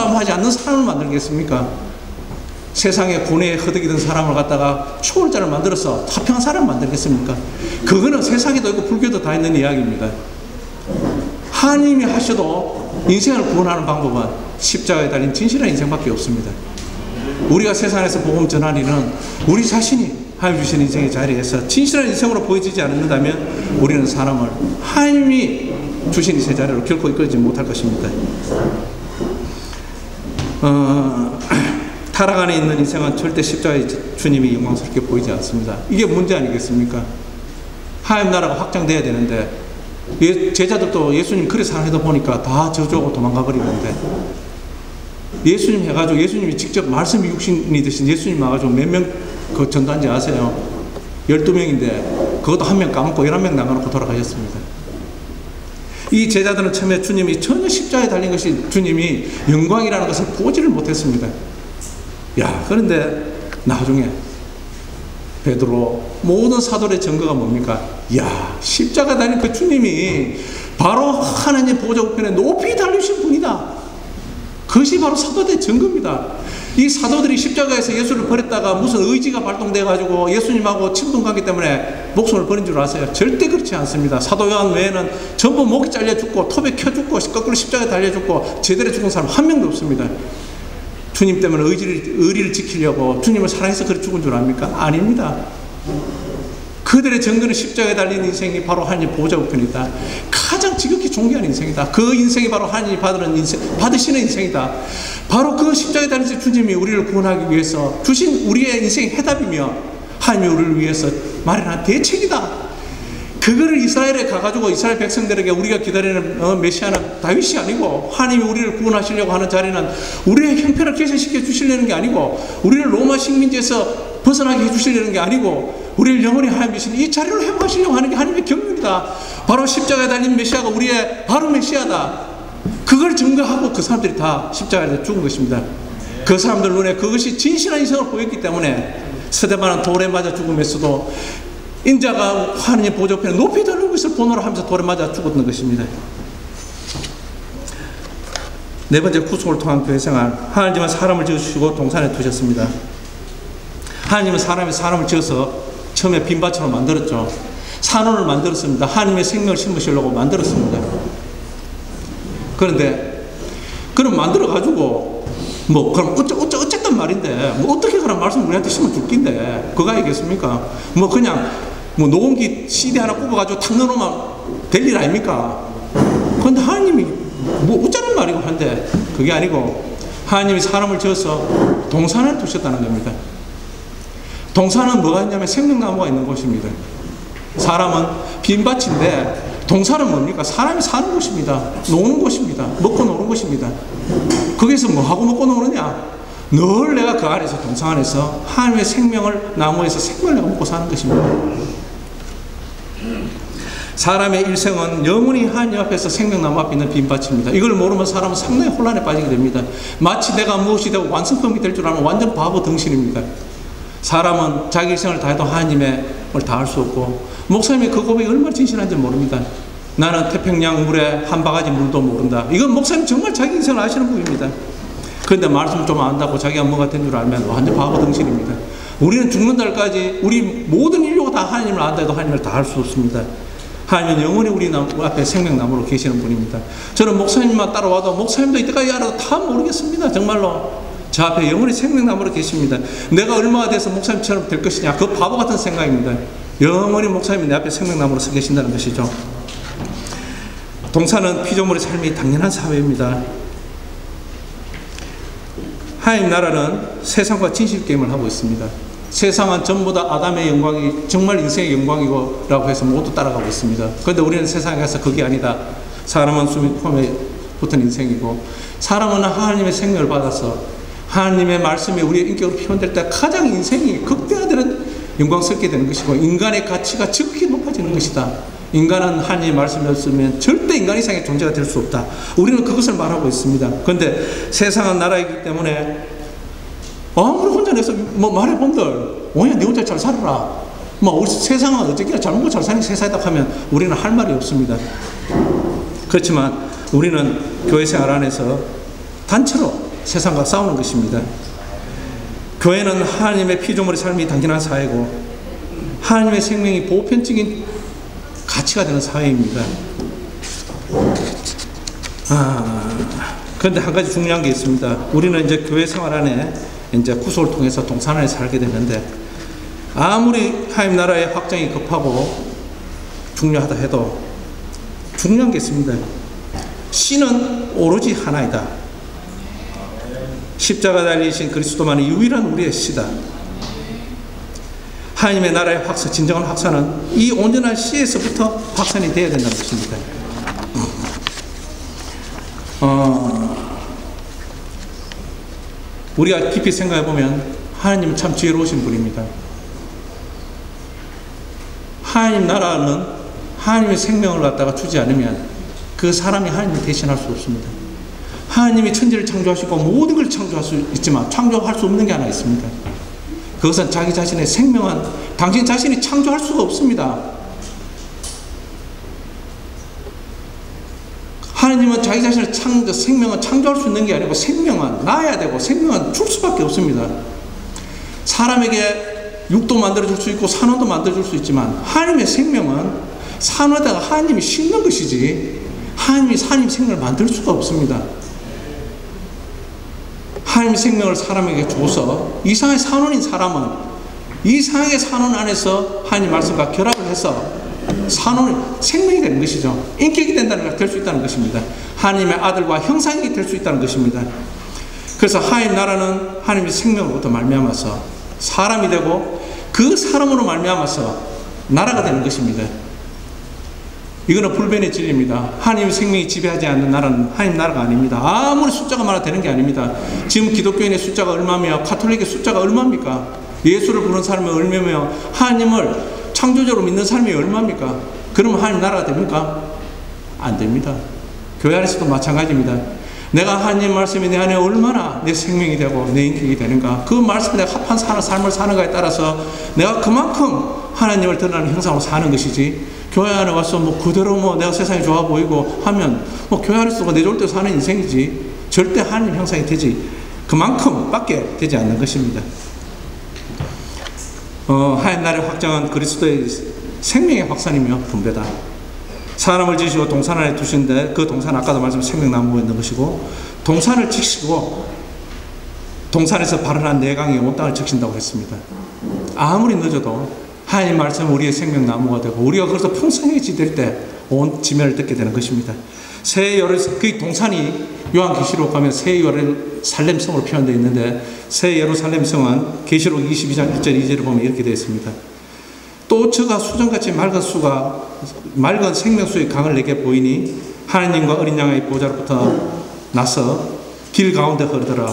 부수함하지 않는 사람을 만들겠습니까? 세상에 고뇌에 허덕이던 사람을 갖다가 초월자를 만들어서 화평한 사람을 만들겠습니까? 그거는 세상에도 있고 불교도 다 있는 이야기입니다. 하나님이 하셔도 인생을 구원하는 방법은 십자가에 달린 진실한 인생밖에 없습니다. 우리가 세상에서 복음 전할 일은 우리 자신이 하나님 주신 인생의 자리에서 진실한 인생으로 보여지지 않는다면 우리는 사람을 하나님이 주신 인생의 자리로 결코 이끌지 못할 것입니다. 타락 안에 있는 인생은 절대 십자가의 주님이 영광스럽게 보이지 않습니다. 이게 문제 아니겠습니까? 하나님 나라가 확장돼야 되는데 제자들도 예수님 그래 사랑하다 보니까 다 저주하고 도망가 버리는데, 예수님 해가지고 예수님이 직접 말씀이 육신이 되신 예수님 와가지고 몇 명 그 전도한지 아세요? 12명인데 그것도 한 명 까먹고 11명 남겨놓고 돌아가셨습니다. 이 제자들은 처음에 주님이 전혀 십자가에 달린 것이 주님이 영광이라는 것을 보지를 못했습니다. 그런데 나중에 베드로 모든 사도의 증거가 뭡니까? 십자가 달린 그 주님이 바로 하나님 보좌 우편에 높이 달리신 분이다. 그것이 바로 사도의 증거입니다. 이 사도들이 십자가에서 예수를 버렸다가 무슨 의지가 발동돼가지고 예수님하고 친분관계 때문에 목숨을 버린 줄 아세요? 절대 그렇지 않습니다. 사도 요한 외에는 전부 목이 잘려 죽고 톱에 켜 죽고 거꾸로 십자가에 달려 죽고 제대로 죽은 사람 한 명도 없습니다. 주님 때문에 의리를 지키려고 주님을 사랑해서 그렇게 죽은 줄 압니까? 아닙니다. 그들의 증거는 십자가에 달린 인생이 바로 하나님 보좌 우편이다. 가장 지극히 존귀한 인생이다. 그 인생이 바로 하나님이 받으시는 인생이다. 바로 그 십자가에 달린 주님이 우리를 구원하기 위해서 주신 우리의 인생의 해답이며 하나님이 우리를 위해서 마련한 대책이다. 그거를 이스라엘에 가가지고 이스라엘 백성들에게 우리가 기다리는 메시아는 다윗이 아니고 하나님이 우리를 구원하시려고 하는 자리는 우리의 형편을 개선시켜 주시려는 게 아니고 우리를 로마 식민지에서 벗어나게 해주시려는 게 아니고 우리를 영원히 하나님 계신 이 자리로 회복하시려고 하는 게 하나님의 경륜이다. 바로 십자가에 달린 메시아가 우리의 바로 메시아다. 그걸 증거하고 그 사람들이 다 십자가에 죽은 것입니다. 그 사람들 눈에 그것이 진실한 인생을 보였기 때문에 스데반은 돌에 맞아 죽음에서도 인자가 하나님 보좌 우편에 높이 달린 것을 본호로 하면서 돌에 맞아 죽었던 것입니다. 네 번째, 구속을 통한 교회 생활. 하나님은 사람을 지어주시고 동산에 두셨습니다. 하나님은 사람을 지어서 처음에 빈밭으로 만들었죠. 산원을 만들었습니다. 하나님의 생명을 심으시려고 만들었습니다. 그런데 그럼 만들어가지고 그럼 어쨌든 말인데 어떻게 그런 말씀 우리한테 심어 줄 낀데 그거 알겠습니까? 그냥 녹음기 CD 하나 꼽아가지고 탁 넣어놓으면 될 일 아닙니까? 그런데 하나님이 어쩌는 말이고 한데 그게 아니고 하나님이 사람을 지어서 동산을 두셨다는 겁니다. 동산은 뭐가 있냐면 생명나무가 있는 곳입니다. 사람은 빈밭인데 동산은 뭡니까? 사람이 사는 곳입니다. 노는 곳입니다. 먹고 노는 곳입니다. 거기서 뭐하고 먹고 노느냐? 늘 내가 그 안에서 동산 안에서 하나님의 생명을 나무에서 생명을 내가 먹고 사는 것입니다. 사람의 일생은 영원히 하나님 앞에서 생명나무 앞에 있는 빈밭입니다. 이걸 모르면 사람은 상당히 혼란에 빠지게 됩니다. 마치 내가 무엇이 되고 완성품이 될 줄 알면 완전 바보 덩신입니다. 사람은 자기 일생을 다해도 하나님의 을 다할 수 없고, 목사님의 그 고백이 얼마나 진실한지 모릅니다. 나는 태평양 물에 한 바가지 물도 모른다. 이건 목사님 정말 자기 인생을 아시는 분입니다. 그런데 말씀 좀 안다고 자기가 뭐가 된 줄 알면 완전 바보 덩신입니다. 우리는 죽는 날까지 우리 모든 인류가 다 하나님을 안다 해도 하나님을 다 할 수 없습니다. 하나님은 영원히 우리 앞에 생명나무로 계시는 분입니다. 저는 목사님만 따라와도 목사님도 이때까지 알아도 다 모르겠습니다. 정말로 저 앞에 영원히 생명나무로 계십니다. 내가 얼마가 돼서 목사님처럼 될 것이냐, 그 바보 같은 생각입니다. 영원히 목사님이 내 앞에 생명나무로 서 계신다는 것이죠. 동산은 피조물의 삶이 당연한 사회입니다. 하나님 나라는 세상과 진실 게임을 하고 있습니다. 세상은 전부 다 아담의 영광이 정말 인생의 영광이고 라고 해서 모두 따라가고 있습니다. 그런데 우리는 세상에 가서 그게 아니다. 사람은 폼에 붙은 인생이고, 사람은 하나님의 생명을 받아서 하나님의 말씀이 우리의 인격으로 표현될 때 가장 인생이 극대화되는 영광스럽게 되는 것이고, 인간의 가치가 지극히 높아지는 것이다. 인간은 하나님의 말씀이 없으면 절대 인간 이상의 존재가 될 수 없다. 우리는 그것을 말하고 있습니다. 그런데 세상은 나라이기 때문에 아무리 혼자 내서 말해본들 오냐 네 혼자 잘 살아라, 우리 세상은 어쨌거나 잘 먹고 잘 사는 세상이다 하면 우리는 할 말이 없습니다. 그렇지만 우리는 교회 생활 안에서 단체로 세상과 싸우는 것입니다. 교회는 하나님의 피조물의 삶이 당연한 사회고 하나님의 생명이 보편적인 가치가 되는 사회입니다. 그런데 한 가지 중요한 게 있습니다. 우리는 이제 교회 생활 안에 이제 구속을 통해서 동산 안에 살게 되는데 아무리 하나님 나라의 확장이 급하고 중요하다 해도 중요한 게 있습니다. 씨는 오로지 하나이다. 십자가 달리신 그리스도만이 유일한 우리의 씨다. 하나님의 나라의 확산, 진정한 확산은 이 온전한 씨에서부터 확산이 되어야 된다는 것입니다. 우리가 깊이 생각해 보면 하나님은 참 지혜로우신 분입니다. 하나님 나라는 하나님의 생명을 갖다가 주지 않으면 그 사람이 하나님을 대신할 수 없습니다. 하나님이 천지를 창조하시고 모든 걸 창조할 수 있지만 창조할 수 없는 게 하나 있습니다. 그것은 자기 자신의 생명은 당신 자신이 창조할 수가 없습니다. 하나님은 자기 자신의 생명은 창조할 수 있는 게 아니고 생명은 낳아야 되고 생명은 줄 수밖에 없습니다. 사람에게 육도 만들어줄 수 있고 산원도 만들어줄 수 있지만 하나님의 생명은 산원에다가 하나님이 심는 것이지 하나님이 생명을 만들 수가 없습니다. 하나님의 생명을 사람에게 줘서 이상의 산원인 사람은 이상의 산원 안에서 하나님 말씀과 결합을 해서 생명이 되는 것이죠. 인격이 될 수 있다는 것입니다. 하나님의 아들과 형상이 될 수 있다는 것입니다. 그래서 하나님 나라는 하나님의 생명으로부터 말미암아서 사람이 되고 그 사람으로 말미암아서 나라가 되는 것입니다. 이거는 불변의 진리입니다. 하나님의 생명이 지배하지 않는 나라는 하나님 나라가 아닙니다. 아무리 숫자가 많아 되는 게 아닙니다. 지금 기독교인의 숫자가 얼마며 가톨릭의 숫자가 얼마입니까? 예수를 부르는 사람이 얼마며 하나님을 창조적으로 믿는 사람이 얼마입니까? 그러면 하나님 나라가 됩니까? 안 됩니다. 교회 안에서도 마찬가지입니다. 내가 하나님 말씀이 내 안에 얼마나 내 생명이 되고 내 인격이 되는가, 그 말씀에 내가 합한 삶을 사는가에 따라서 내가 그만큼 하나님을 드러나는 형상으로 사는 것이지, 교회 안에 와서 그대로 내가 세상이 좋아 보이고 하면 교회 안에서 내 좋을 때 사는 인생이지 절대 하나님 형상이 되지 그만큼 밖에 되지 않는 것입니다. 하나님 나라의 확장은 그리스도의 생명의 확산이며 분배다. 사람을 지으시고 동산 안에 두시는데 그 동산 아까도 말씀 생명나무가 있는 것이고, 동산을 지키시고 동산에서 발현한 내강이 온 땅을 지킨다고 했습니다. 아무리 늦어도 하나님 말씀은 우리의 생명나무가 되고 우리가 그래서 풍성해지될 때 온 지면을 뜯게 되는 것입니다. 새 열을, 그 동산이 요한계시록 가면 새 열을 살렘성으로 표현되어 있는데, 새 예루살렘성은 계시록 22장 1절 2절을 보면 이렇게 되어 있습니다. 또 저가 수정같이 맑은 생명수의 강을 내게 보이니 하나님과 어린 양의 보좌로부터 나서 길 가운데 흐르더라.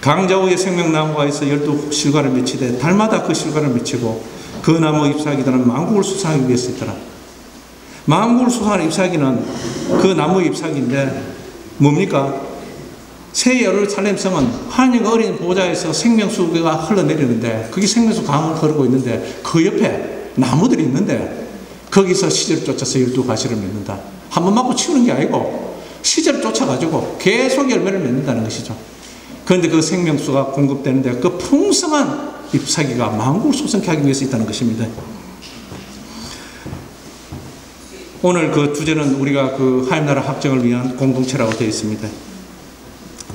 강자우에 생명나무가 있어 12실과를 맺히되 달마다 그 실과를 맺히고 그 나무 잎사귀들은 만국을 수상하기 위해서 있더라. 만국을 수상하는 잎사귀는 그 나무의 잎사귀인데 뭡니까? 새 예루살렘성은 하나님과 어린 보좌에서 생명수가 흘러내리는데, 그게 생명수 강을 흐르고 있는데 그 옆에 나무들이 있는데 거기서 시절을 쫓아서 12가지를 맺는다. 한 번 맞고 치우는 게 아니고 시절을 쫓아가지고 계속 열매를 맺는다는 것이죠. 그런데 그 생명수가 공급되는데 그 풍성한 잎사귀가 만국을 소성케 하기 위해서 있다는 것입니다. 오늘 그 주제는 우리가 그 하나님 나라 확정을 위한 공동체라고 되어 있습니다.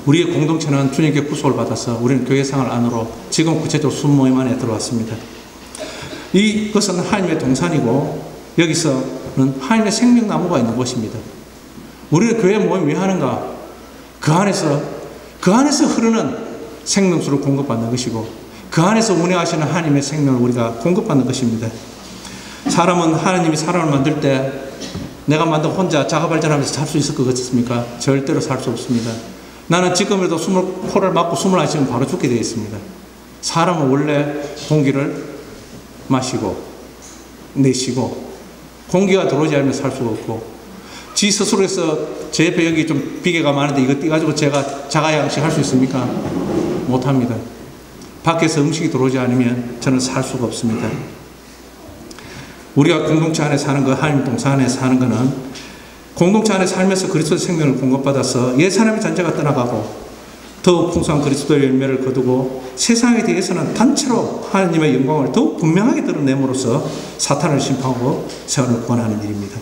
우리의 공동체는 주님께 구속을 받아서 우리는 교회 생활 안으로 지금 구체적으로 순모임 안에 들어왔습니다. 이것은 하나님의 동산이고 여기서는 하나님의 생명나무가 있는 곳입니다. 우리는 교회 모임 왜 하는가? 그 안에서 흐르는 생명수를 공급받는 것이고 그 안에서 운행하시는 하나님의 생명을 우리가 공급받는 것입니다. 사람은 하나님이 사람을 만들 때 내가 만든 혼자 자가발전하면서 살 수 있을 것 같습니까? 절대로 살 수 없습니다. 나는 지금에도 코를 막고 숨을 안 쉬면 바로 죽게 되어 있습니다. 사람은 원래 공기를 마시고 내쉬고 공기가 들어오지 않으면 살 수가 없고, 지 스스로 해서 제 옆에 여기 좀 비계가 많은데 이거 띄가지고 제가 자가양식 할 수 있습니까? 못합니다. 밖에서 음식이 들어오지 않으면 저는 살 수가 없습니다. 우리가 공동체 안에 사는 거, 하나님 동산 안에 사는 거는 공동체 안에 살면서 그리스도의 생명을 공급받아서 옛 사람의 잔재가 떠나가고 더욱 풍성한 그리스도의 열매를 거두고 세상에 대해서는 단체로 하나님의 영광을 더욱 분명하게 드러냄으로써 사탄을 심판하고 세상을 구원하는 일입니다.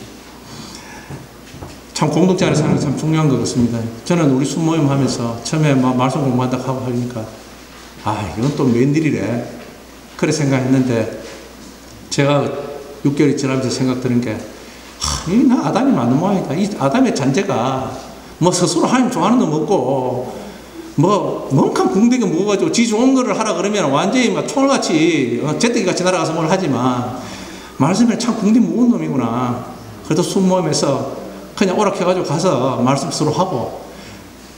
참 공동체 안에 사는 게 참 중요한 것 같습니다. 저는 우리 순모임 하면서 처음에 막 말씀 공부한다고 하고 하니까 이건 또 웬일이래 그래 생각했는데 제가 6개월이 지나면서 생각 드는 게 나 아담이 맞는 모양이다. 이 아담의 잔재가 뭐 스스로 하나님 좋아하는 놈 없고 뭐 멍칸 궁뎅이 먹어가지고 지 좋은 거를 하라 그러면 완전히 막 총알같이 재뜨기같이 날아가서 뭘 하지만 말씀에 참 궁뎅이 먹은 놈이구나. 그래도 순모임에서 그냥 오락해가지고 가서 말씀 서로 하고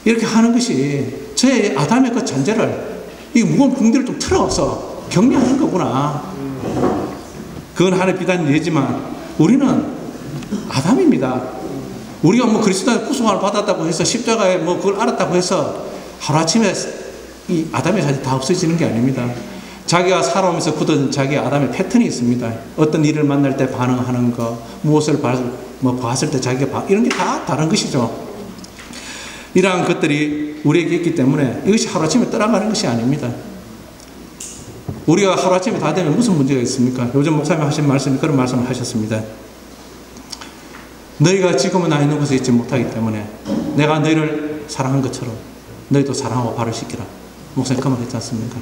이렇게 하는 것이 제 아담의 그 잔재를 이 무거운 궁뎅이를 좀 틀어서 격려하는 거구나. 그건 하나의 비단 예지만 우리는 아담입니다. 우리가 뭐 그리스도의 구속을 받았다고 해서 십자가에 뭐 그걸 알았다고 해서 하루아침에 이 아담의 잔재 다 없어지는 게 아닙니다. 자기가 살아오면서 굳은 자기 아담의 패턴이 있습니다. 어떤 일을 만날 때 반응하는 거, 무엇을 봤을 때 자기가 이런 게 다 다른 것이죠. 이러한 것들이 우리에게 있기 때문에 이것이 하루아침에 떠나가는 것이 아닙니다. 우리가 하루아침에 다 되면 무슨 문제가 있습니까? 요즘 목사님 하신 말씀이 그런 말씀을 하셨습니다. 너희가 지금은 나 있는 곳에 있지 못하기 때문에 내가 너희를 사랑한 것처럼 너희도 사랑하고 발을 씻기라. 목사님 그 말 했지 않습니까?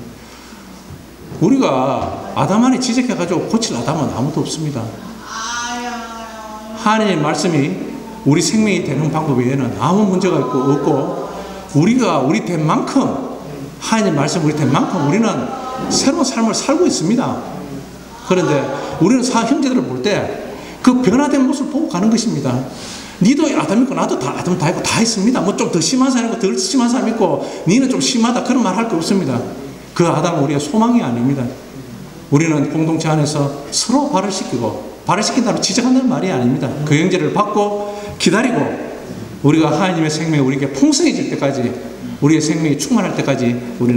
우리가 아담 안에 지적해가지고 고칠 아담은 아무도 없습니다. 하나님의 말씀이 우리 생명이 되는 방법 외에는 아무 문제가 없고 우리가 우리 된 만큼 하나님의 말씀 우리 된 만큼 우리는 새로운 삶을 살고 있습니다. 그런데 우리는 형제들을 볼 때 그 변화된 모습을 보고 가는 것입니다. 니도 아담 있고 나도 다 아담 다 있고 다 있습니다. 뭐 좀 더 심한 사람 있고 덜 심한 사람 있고 니는 좀 심하다 그런 말 할 거 없습니다. 그 아담은 우리의 소망이 아닙니다. 우리는 공동체 안에서 서로 발을 씻기고 발을 씻긴다고 지적한다는 말이 아닙니다. 그 형제를 받고 기다리고 우리가 하나님의 생명이 우리에게 풍성해질 때까지 우리의 생명이 충만할 때까지 우리는